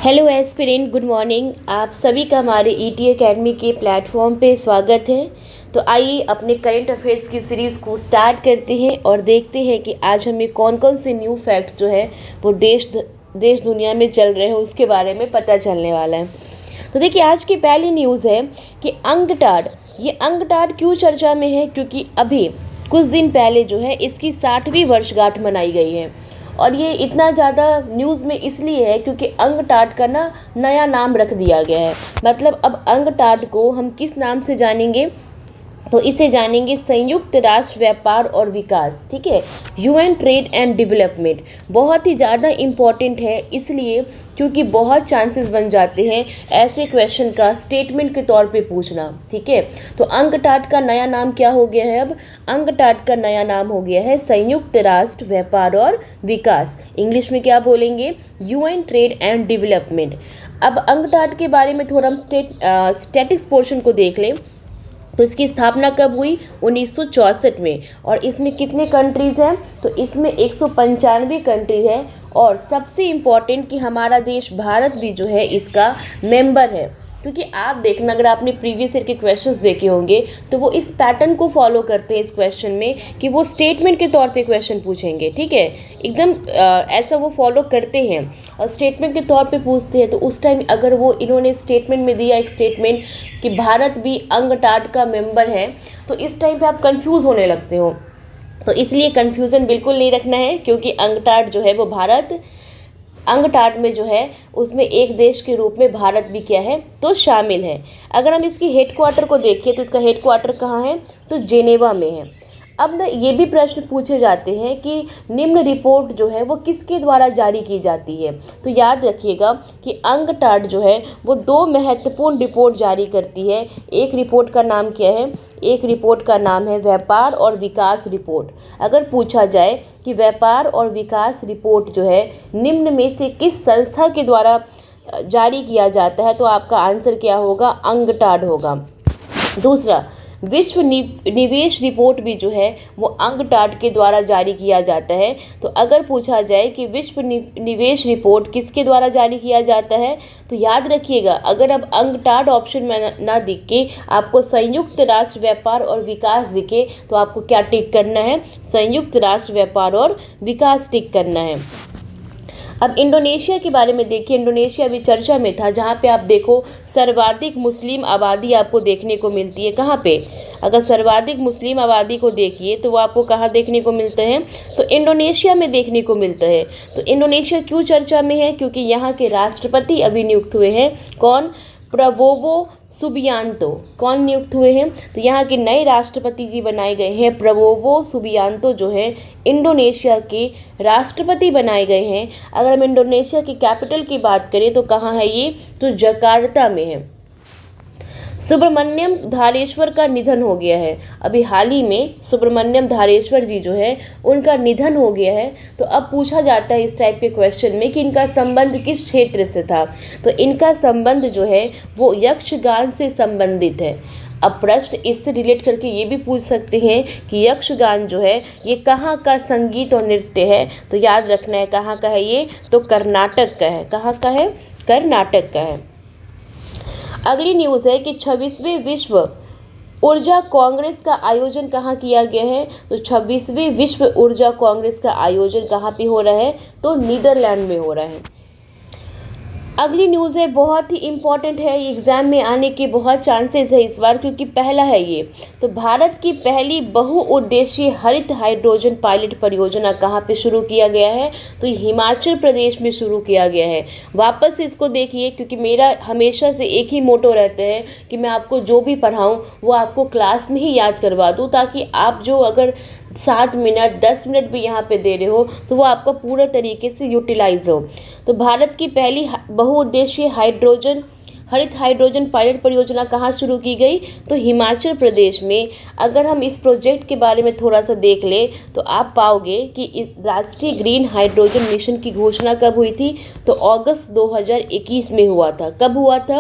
Hello aspirant, good morning. आप सभी का हमारे ईटी एकेडमी के प्लेटफॉर्म पे स्वागत है। तो आइए अपने करंट अफेयर्स की सीरीज़ को स्टार्ट करते हैं और देखते हैं कि आज हमें कौन कौन से न्यू फैक्ट जो है वो देश दुनिया में चल रहे हैं उसके बारे में पता चलने वाला है। तो देखिए, आज की पहली न्यूज़ है कि अंगटाड, ये अंगटाड क्यों चर्चा में है, क्योंकि अभी कुछ दिन पहले जो है इसकी 60वीं वर्षगांठ मनाई गई है। और ये इतना ज़्यादा न्यूज़ में इसलिए है क्योंकि अंगटाड का नया नाम रख दिया गया है। मतलब अब अंगटाड को हम किस नाम से जानेंगे, तो इसे जानेंगे संयुक्त राष्ट्र व्यापार और विकास। ठीक है, यूएन ट्रेड एंड डेवलपमेंट बहुत ही ज़्यादा इम्पॉर्टेंट है, इसलिए क्योंकि बहुत चांसेस बन जाते हैं ऐसे क्वेश्चन का स्टेटमेंट के तौर पे पूछना। ठीक है, तो अंगटाड का नया नाम क्या हो गया है? अब अंगटाड का नया नाम हो गया है संयुक्त राष्ट्र व्यापार और विकास। इंग्लिश में क्या बोलेंगे? UN trade and development. अब अंगटाड के बारे में थोड़ा हम स्टैटिक्स पोर्शन को देख लें। तो इसकी स्थापना कब हुई? 1964 में। और इसमें कितने कंट्रीज़ हैं? तो इसमें 195 कंट्री है। और सबसे इम्पॉर्टेंट कि हमारा देश भारत भी जो है इसका मेंबर है। क्योंकि आप देखना, अगर आपने प्रीवियस ईयर के क्वेश्चंस देखे होंगे तो वो इस पैटर्न को फॉलो करते हैं इस क्वेश्चन में कि वो स्टेटमेंट के तौर पे क्वेश्चन पूछेंगे। ठीक है, एकदम ऐसा वो फॉलो करते हैं और स्टेटमेंट के तौर पे पूछते हैं। तो उस टाइम अगर वो इन्होंने स्टेटमेंट में दिया एक स्टेटमेंट कि भारत भी अंगटाड का मेंबर है, तो इस टाइम पे आप कंफ्यूज होने लगते हो। तो इसलिए कंफ्यूजन बिल्कुल नहीं रखना है, क्योंकि अंगटाड जो है वो अंगटाड में जो है उसमें एक देश के रूप में भारत भी क्या है, तो शामिल है। अगर हम इसकी हेडक्वार्टर को देखें तो इसका हेडक्वार्टर कहाँ है? तो जेनेवा में है। अब ये भी प्रश्न पूछे जाते हैं कि निम्न रिपोर्ट जो है वो किसके द्वारा जारी की जाती है। तो याद रखिएगा कि अंगटाड जो है वो 2 महत्वपूर्ण रिपोर्ट जारी करती है। एक रिपोर्ट का नाम क्या है? एक रिपोर्ट का नाम है व्यापार और विकास रिपोर्ट। अगर पूछा जाए कि व्यापार और विकास रिपोर्ट जो है निम्न में से किस संस्था के द्वारा जारी किया जाता है, तो आपका आंसर क्या होगा? अंगटाड होगा। दूसरा, विश्व निवेश रिपोर्ट भी जो है वो अंगटाड के द्वारा जारी किया जाता है। तो अगर पूछा जाए कि विश्व निवेश रिपोर्ट किसके द्वारा जारी किया जाता है, तो याद रखिएगा, अगर अब अंगटाड ऑप्शन में ना दिख के आपको संयुक्त राष्ट्र व्यापार और विकास दिखे, तो आपको क्या टिक करना है? संयुक्त राष्ट्र व्यापार और विकास टिक करना है। अब इंडोनेशिया के बारे में देखिए। इंडोनेशिया भी चर्चा में था, जहाँ पे आप देखो सर्वाधिक मुस्लिम आबादी आपको देखने को मिलती है। कहाँ पे? अगर सर्वाधिक मुस्लिम आबादी को देखिए तो वो आपको कहाँ देखने को मिलते हैं? तो इंडोनेशिया में देखने को मिलता है। तो इंडोनेशिया क्यों चर्चा में है? क्योंकि यहाँ के राष्ट्रपति अभी नियुक्त हुए हैं। कौन? Prabowo Subianto. कौन नियुक्त हुए हैं? तो यहाँ के नए राष्ट्रपति जी बनाए गए हैं। प्रबोवो सुबियांतो जो है इंडोनेशिया के राष्ट्रपति बनाए गए हैं। अगर हम इंडोनेशिया की कैपिटल की बात करें तो कहाँ है ये? तो जकार्ता में है। सुब्रमण्यम धारेश्वर का निधन हो गया है। अभी हाल ही में सुब्रमण्यम धारेश्वर जी जो है उनका निधन हो गया है। तो अब पूछा जाता है इस टाइप के क्वेश्चन में कि इनका संबंध किस क्षेत्र से था। तो इनका संबंध जो है वो यक्षगान से संबंधित है। अब प्रश्न इससे रिलेट करके ये भी पूछ सकते हैं कि यक्षगान जो है ये कहाँ का संगीत और नृत्य है। तो याद रखना है कहाँ का है ये? तो कर्नाटक का है। कहाँ का है? कर्नाटक का है। अगली न्यूज़ है कि 26वें विश्व ऊर्जा कांग्रेस का आयोजन कहाँ किया गया है? तो 26वें विश्व ऊर्जा कांग्रेस का आयोजन कहाँ पे हो रहा है? तो नीदरलैंड में हो रहा है। अगली न्यूज़ है, बहुत ही इम्पॉर्टेंट है, ये एग्ज़ाम में आने के बहुत चांसेस है इस बार, क्योंकि पहला है ये। तो भारत की पहली बहुउद्देशीय हरित हाइड्रोजन पायलट परियोजना कहाँ पे शुरू किया गया है? तो हिमाचल प्रदेश में शुरू किया गया है। वापस से इसको देखिए, क्योंकि मेरा हमेशा से एक ही मोटो रहता है कि मैं आपको जो भी पढ़ाऊँ वो आपको क्लास में ही याद करवा दूँ, ताकि आप जो अगर 7 मिनट 10 मिनट भी यहाँ पे दे रहे हो तो वो आपका पूरा तरीके से यूटिलाइज हो। तो भारत की पहली बहुउद्देशीय हरित हाइड्रोजन पायलट परियोजना कहाँ शुरू की गई? तो हिमाचल प्रदेश में। अगर हम इस प्रोजेक्ट के बारे में थोड़ा सा देख लें तो आप पाओगे कि राष्ट्रीय ग्रीन हाइड्रोजन मिशन की घोषणा कब हुई थी? तो अगस्त 2021 में हुआ था। कब हुआ था?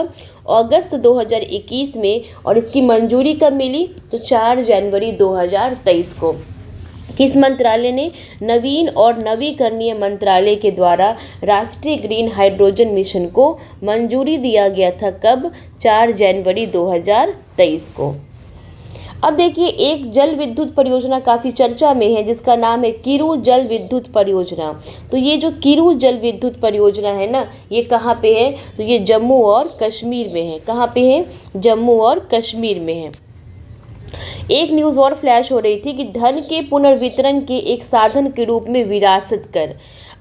अगस्त 2021 में। और इसकी मंजूरी कब मिली? तो 4 जनवरी 2023 को। किस मंत्रालय ने? नवीन और नवीकरणीय मंत्रालय के द्वारा राष्ट्रीय ग्रीन हाइड्रोजन मिशन को मंजूरी दिया गया था। कब? 4 जनवरी 2023 को। अब देखिए, एक जल विद्युत परियोजना काफ़ी चर्चा में है जिसका नाम है किरू जल विद्युत परियोजना। तो ये जो किरू जल विद्युत परियोजना है ना, ये कहाँ पे है? तो ये जम्मू और कश्मीर में है। कहाँ पे है? जम्मू और कश्मीर में है। एक न्यूज़ और फ्लैश हो रही थी कि धन के पुनर्वितरण के एक साधन के रूप में विरासत कर।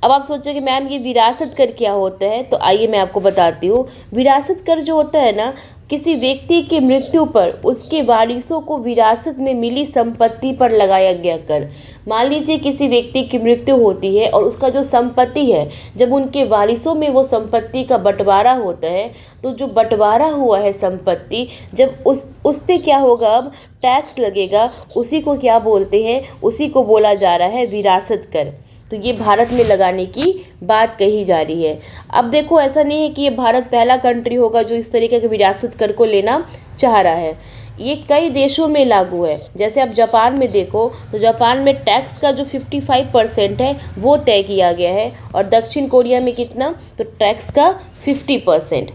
अब आप सोचोगे मैम ये विरासत कर क्या होता है? तो आइए मैं आपको बताती हूँ। विरासत कर जो होता है ना, किसी व्यक्ति की मृत्यु पर उसके वारिसों को विरासत में मिली संपत्ति पर लगाया गया कर। मान लीजिए किसी व्यक्ति की मृत्यु होती है और उसका जो संपत्ति है, जब उनके वारिसों में वो संपत्ति का बंटवारा होता है, तो जो बंटवारा हुआ है संपत्ति, जब उस पे क्या होगा? अब टैक्स लगेगा। उसी को क्या बोलते हैं? उसी को बोला जा रहा है विरासत कर। तो ये भारत में लगाने की बात कही जा रही है। अब देखो, ऐसा नहीं है कि ये भारत पहला कंट्री होगा जो इस तरीके के विरासत कर को लेना चाह रहा है। ये कई देशों में लागू है। जैसे आप जापान में देखो, तो जापान में टैक्स का जो 55% है वो तय किया गया है, और दक्षिण कोरिया में कितना? तो टैक्स का 50%।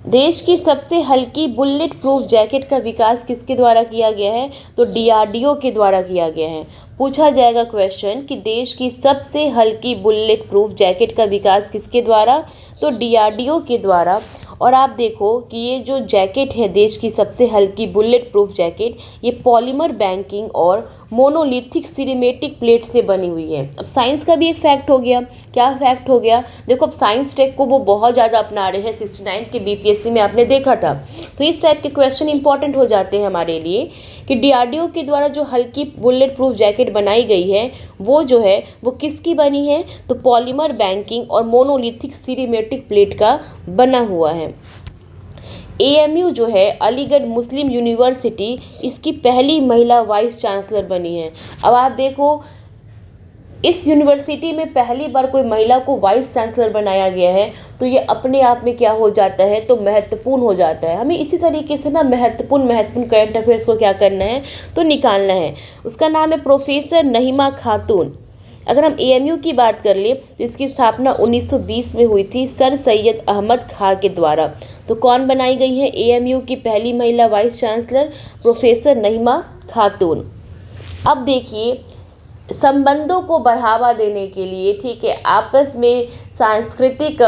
देश की सबसे हल्की बुलेट प्रूफ जैकेट का विकास किसके द्वारा किया गया है? तो डीआरडीओ के द्वारा किया गया है। पूछा जाएगा क्वेश्चन कि देश की सबसे हल्की बुलेट प्रूफ जैकेट का विकास किसके द्वारा? तो डीआरडीओ के द्वारा। और आप देखो कि ये जो जैकेट है, देश की सबसे हल्की बुलेट प्रूफ जैकेट, ये पॉलीमर बैंकिंग और मोनोलिथिक सिरेमेटिक प्लेट से बनी हुई है। अब साइंस का भी एक फैक्ट हो गया। क्या फैक्ट हो गया? देखो, अब साइंस टेक को वो बहुत ज़्यादा अपना रहे हैं। 69 के बीपीएससी में आपने देखा था। तो इस टाइप के क्वेश्चन इंपॉर्टेंट हो जाते हैं हमारे लिए कि डीआरडीओ के द्वारा जो हल्की बुलेट प्रूफ जैकेट बनाई गई है, वो जो है वो किसकी बनी है? तो पॉलीमर बैंकिंग और मोनोलिथिक सिरेमेटिक प्लेट का बना हुआ है। एएमयू जो है, अलीगढ़ मुस्लिम यूनिवर्सिटी, इसकी पहली महिला वाइस चांसलर बनी है। अब आप देखो, इस यूनिवर्सिटी में पहली बार कोई महिला को वाइस चांसलर बनाया गया है, तो ये अपने आप में क्या हो जाता है? तो महत्वपूर्ण हो जाता है। हमें इसी तरीके से ना महत्वपूर्ण करंट अफेयर्स को क्या करना है? तो निकालना है। उसका नाम है प्रोफेसर नहीमा खातून। अगर हम एएमयू की बात कर ले, तो इसकी स्थापना 1920 में हुई थी सर सैयद अहमद खां के द्वारा। तो कौन बनाई गई है एएमयू की पहली महिला वाइस चांसलर? प्रोफेसर नहीमा खातून। अब देखिए, संबंधों को बढ़ावा देने के लिए, ठीक है, आपस में सांस्कृतिक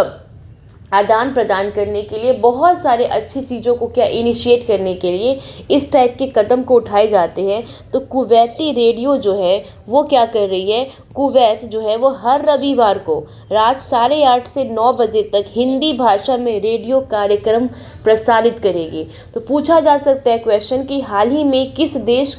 आदान प्रदान करने के लिए, बहुत सारे अच्छी चीज़ों को क्या इनिशिएट करने के लिए इस टाइप के कदम को उठाए जाते हैं। तो कुवैती रेडियो जो है वो क्या कर रही है? कुवैत जो है वो हर रविवार को रात 8:30 से 9 बजे तक हिंदी भाषा में रेडियो कार्यक्रम प्रसारित करेगी। तो पूछा जा सकता है क्वेश्चन कि हाल ही में किस देश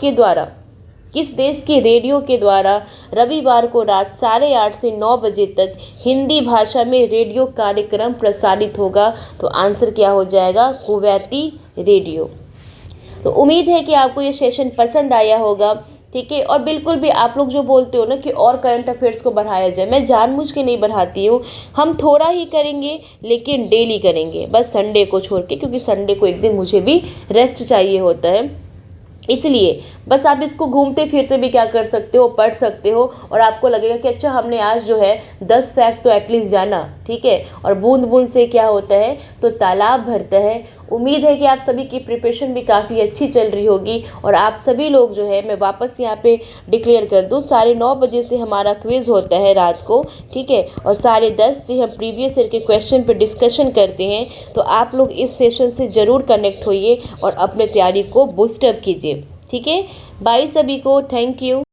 के रेडियो के द्वारा रविवार को रात 8:30 से 9 बजे तक हिंदी भाषा में रेडियो कार्यक्रम प्रसारित होगा? तो आंसर क्या हो जाएगा? Kuwaiti radio. तो उम्मीद है कि आपको ये सेशन पसंद आया होगा, ठीक है। और बिल्कुल भी आप लोग जो बोलते हो ना कि और करंट अफेयर्स को बढ़ाया जाए, मैं जानबूझ के नहीं बढ़ाती हूँ। हम थोड़ा ही करेंगे लेकिन डेली करेंगे, बस संडे को छोड़ के, क्योंकि संडे को एक दिन मुझे भी रेस्ट चाहिए होता है। इसलिए बस आप इसको घूमते फिरते भी क्या कर सकते हो? पढ़ सकते हो, और आपको लगेगा कि अच्छा, हमने आज जो है 10 फैक्ट तो एटलीस्ट जाना, ठीक है। और बूंद बूंद से क्या होता है? तो तालाब भरता है। उम्मीद है कि आप सभी की प्रिपरेशन भी काफ़ी अच्छी चल रही होगी। और आप सभी लोग जो है, मैं वापस यहाँ पे डिक्लेयर कर दूँ, 9:30 बजे से हमारा क्विज़ होता है रात को, ठीक है। और 10:30 से हम प्रीवियस ईयर के क्वेश्चन पर डिस्कशन करते हैं। तो आप लोग इस सेशन से ज़रूर कनेक्ट होइए और अपने तैयारी को बूस्टअप कीजिए, ठीक है। बाय सभी को, थैंक यू।